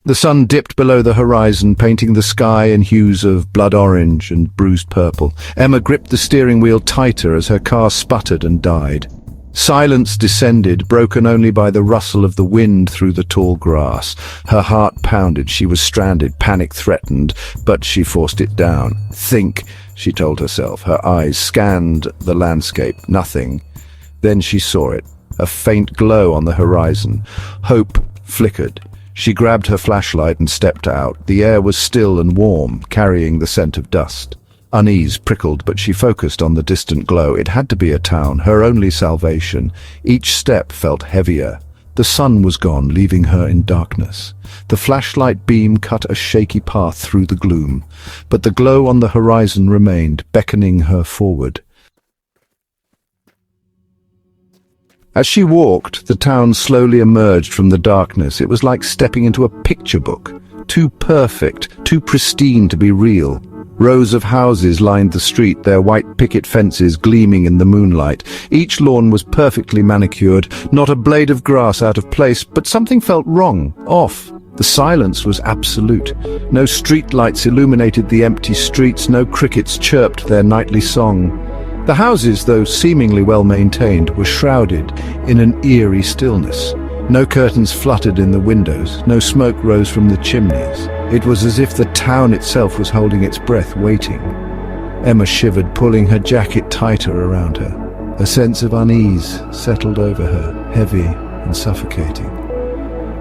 The sun dipped below the horizon, painting the sky in hues of blood orange and bruised purple. Emma gripped the steering wheel tighter as her car sputtered and died. Silence descended, broken only by the rustle of the wind through the tall grass. Her heart pounded. She was stranded, panic threatened, but she forced it down. Think, she told herself. Her eyes scanned the landscape. Nothing. Then she saw it, a faint glow on the horizon. Hope flickered. She grabbed her flashlight and stepped out. The air was still and warm, carrying the scent of dust. Unease prickled, but she focused on the distant glow. It had to be a town, her only salvation. Each step felt heavier. The sun was gone, leaving her in darkness. The flashlight beam cut a shaky path through the gloom, but the glow on the horizon remained, beckoning her forward. As she walked, the town slowly emerged from the darkness. It was like stepping into a picture book, too perfect, too pristine to be real. Rows of houses lined the street, their white picket fences gleaming in the moonlight. Each lawn was perfectly manicured, not a blade of grass out of place, but something felt wrong, off. The silence was absolute. No streetlights illuminated the empty streets, no crickets chirped their nightly song. The houses, though seemingly well-maintained, were shrouded in an eerie stillness. No curtains fluttered in the windows, no smoke rose from the chimneys. It was as if the town itself was holding its breath, waiting. Emma shivered, pulling her jacket tighter around her. A sense of unease settled over her, heavy and suffocating.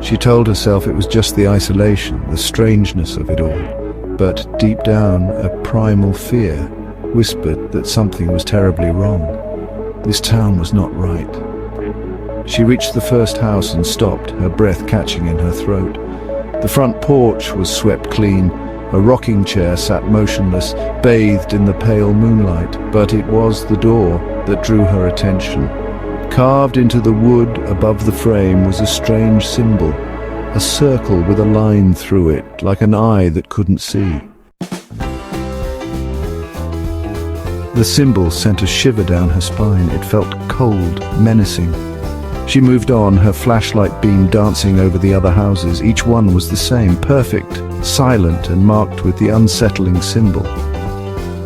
She told herself it was just the isolation, the strangeness of it all. But deep down, a primal fear whispered that something was terribly wrong. This town was not right. She reached the first house and stopped, her breath catching in her throat. The front porch was swept clean. A rocking chair sat motionless, bathed in the pale moonlight, but it was the door that drew her attention. Carved into the wood above the frame was a strange symbol, a circle with a line through it, like an eye that couldn't see. The symbol sent a shiver down her spine. It felt cold, menacing. She moved on, her flashlight beam dancing over the other houses. Each one was the same, perfect, silent, and marked with the unsettling symbol.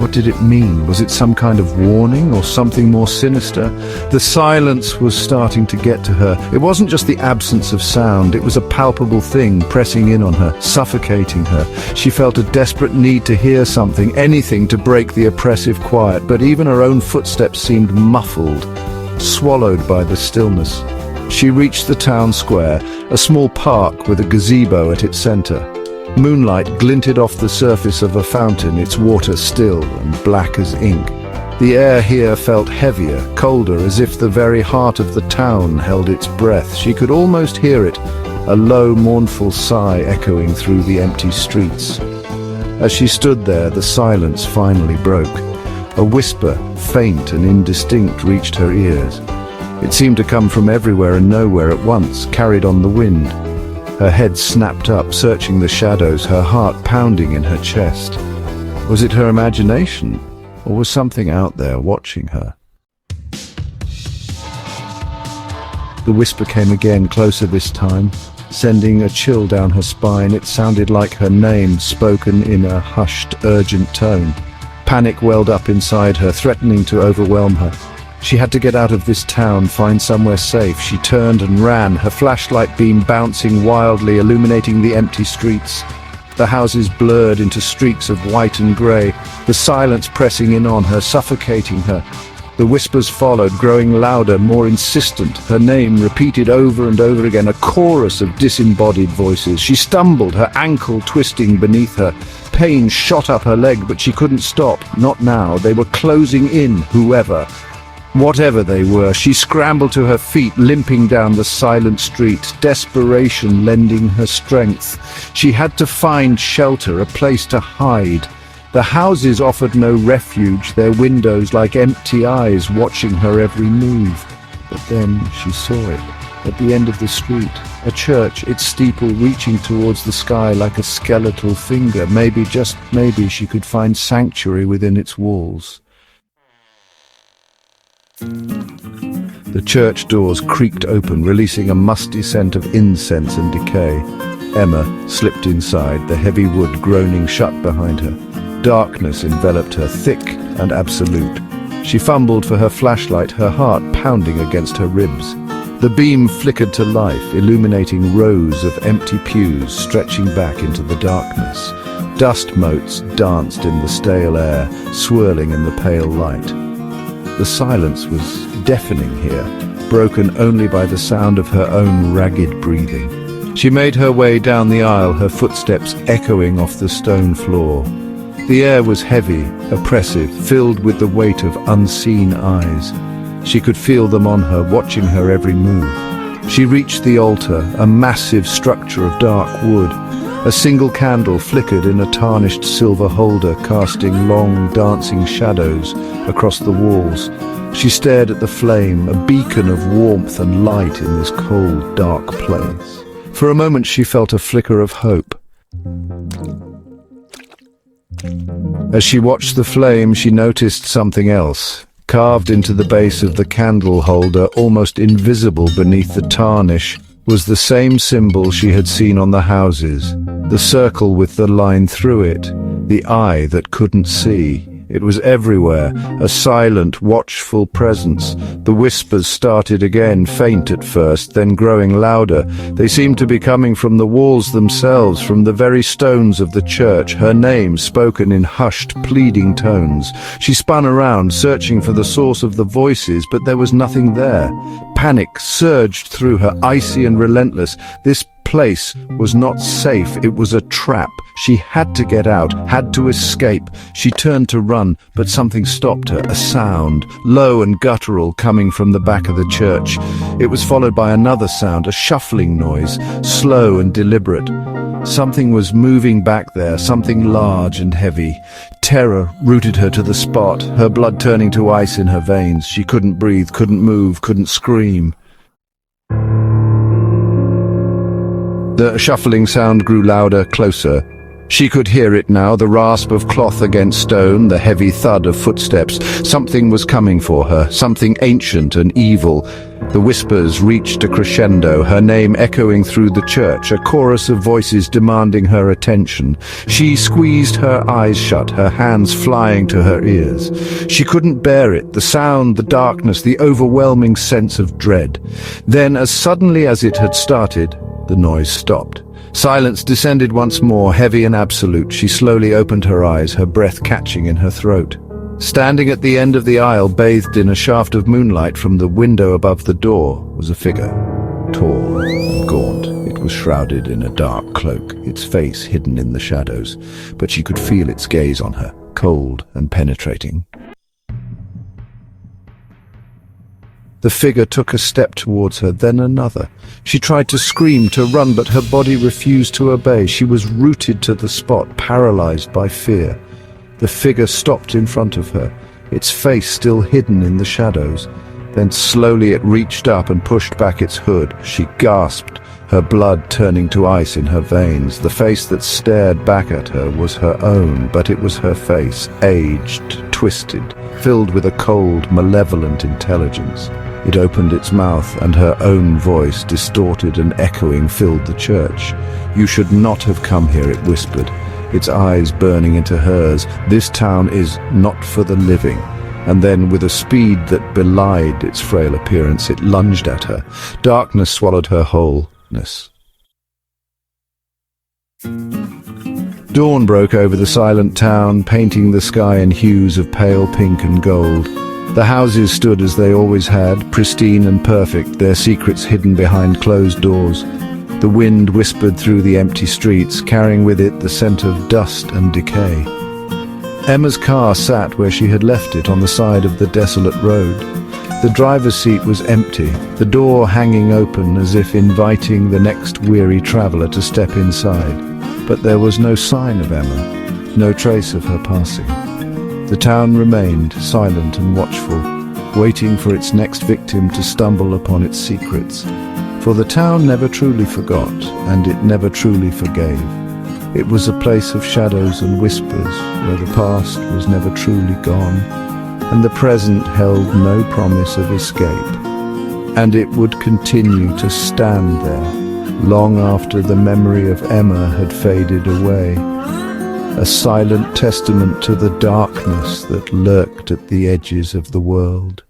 What did it mean? Was it some kind of warning or something more sinister? The silence was starting to get to her. It wasn't just the absence of sound, it was a palpable thing pressing in on her, suffocating her. She felt a desperate need to hear something, anything to break the oppressive quiet, but even her own footsteps seemed muffled, swallowed by the stillness. She reached the town square, a small park with a gazebo at its center. Moonlight glinted off the surface of a fountain, its water still and black as ink. The air here felt heavier, colder, as if the very heart of the town held its breath. She could almost hear it, a low, mournful sigh echoing through the empty streets. As she stood there, the silence finally broke. A whisper, faint and indistinct, reached her ears. It seemed to come from everywhere and nowhere at once, carried on the wind. Her head snapped up, searching the shadows, her heart pounding in her chest. Was it her imagination, or was something out there watching her? The whisper came again, closer this time, sending a chill down her spine. It sounded like her name, spoken in a hushed, urgent tone. Panic welled up inside her, threatening to overwhelm her. She had to get out of this town, find somewhere safe. She turned and ran, her flashlight beam bouncing wildly, illuminating the empty streets. The houses blurred into streaks of white and grey, the silence pressing in on her, suffocating her. The whispers followed, growing louder, more insistent, her name repeated over and over again, a chorus of disembodied voices. She stumbled, her ankle twisting beneath her. Pain shot up her leg, but she couldn't stop. Not now. They were closing in, whatever they were. She scrambled to her feet, limping down the silent street, desperation lending her strength. She had to find shelter, a place to hide. The houses offered no refuge, their windows like empty eyes watching her every move. But then she saw it, at the end of the street, a church, its steeple reaching towards the sky like a skeletal finger. Maybe, just maybe, she could find sanctuary within its walls. The church doors creaked open, releasing a musty scent of incense and decay. Emma slipped inside, the heavy wood groaning shut behind her. Darkness enveloped her, thick and absolute. She fumbled for her flashlight, her heart pounding against her ribs. The beam flickered to life, illuminating rows of empty pews stretching back into the darkness. Dust motes danced in the stale air, swirling in the pale light. The silence was deafening here, broken only by the sound of her own ragged breathing. She made her way down the aisle, her footsteps echoing off the stone floor. The air was heavy, oppressive, filled with the weight of unseen eyes. She could feel them on her, watching her every move. She reached the altar, a massive structure of dark wood. A single candle flickered in a tarnished silver holder, casting long, dancing shadows across the walls. She stared at the flame, a beacon of warmth and light in this cold, dark place. For a moment she felt a flicker of hope. As she watched the flame, she noticed something else. Carved into the base of the candle holder, almost invisible beneath the tarnish, was the same symbol she had seen on the houses. The circle with the line through it, the eye that couldn't see. It was everywhere, a silent, watchful presence. The whispers started again, faint at first, then growing louder. They seemed to be coming from the walls themselves, from the very stones of the church, her name spoken in hushed, pleading tones. She spun around, searching for the source of the voices, but there was nothing there. Panic surged through her, icy and relentless. This place was not safe. It was a trap. She had to get out, had to escape. She turned to run, but something stopped her, a sound, low and guttural, coming from the back of the church. It was followed by another sound, a shuffling noise, slow and deliberate. Something was moving back there, something large and heavy. Terror rooted her to the spot, her blood turning to ice in her veins. She couldn't breathe, couldn't move, couldn't scream. The shuffling sound grew louder, closer. She could hear it now, the rasp of cloth against stone, the heavy thud of footsteps. Something was coming for her, something ancient and evil. The whispers reached a crescendo, her name echoing through the church, a chorus of voices demanding her attention. She squeezed her eyes shut, her hands flying to her ears. She couldn't bear it, the sound, the darkness, the overwhelming sense of dread. Then, as suddenly as it had started, the noise stopped. Silence descended once more, heavy and absolute. She slowly opened her eyes, her breath catching in her throat. Standing at the end of the aisle, bathed in a shaft of moonlight from the window above the door, was a figure. Tall and gaunt, it was shrouded in a dark cloak, its face hidden in the shadows, but she could feel its gaze on her, cold and penetrating. The figure took a step towards her, then another. She tried to scream, to run, but her body refused to obey. She was rooted to the spot, paralyzed by fear. The figure stopped in front of her, its face still hidden in the shadows. Then slowly it reached up and pushed back its hood. She gasped, her blood turning to ice in her veins. The face that stared back at her was her own, but it was her face, aged, twisted, filled with a cold, malevolent intelligence. It opened its mouth, and her own voice, distorted and echoing, filled the church. "You should not have come here," it whispered, its eyes burning into hers. "This town is not for the living." And then, with a speed that belied its frail appearance, it lunged at her. Darkness swallowed her wholeness. Dawn broke over the silent town, painting the sky in hues of pale pink and gold. The houses stood as they always had, pristine and perfect, their secrets hidden behind closed doors. The wind whispered through the empty streets, carrying with it the scent of dust and decay. Emma's car sat where she had left it, on the side of the desolate road. The driver's seat was empty, the door hanging open as if inviting the next weary traveller to step inside. But there was no sign of Emma, no trace of her passing. The town remained silent and watchful, waiting for its next victim to stumble upon its secrets. For the town never truly forgot, and it never truly forgave. It was a place of shadows and whispers, where the past was never truly gone, and the present held no promise of escape. And it would continue to stand there, long after the memory of Emma had faded away, a silent testament to the darkness that lurked at the edges of the world.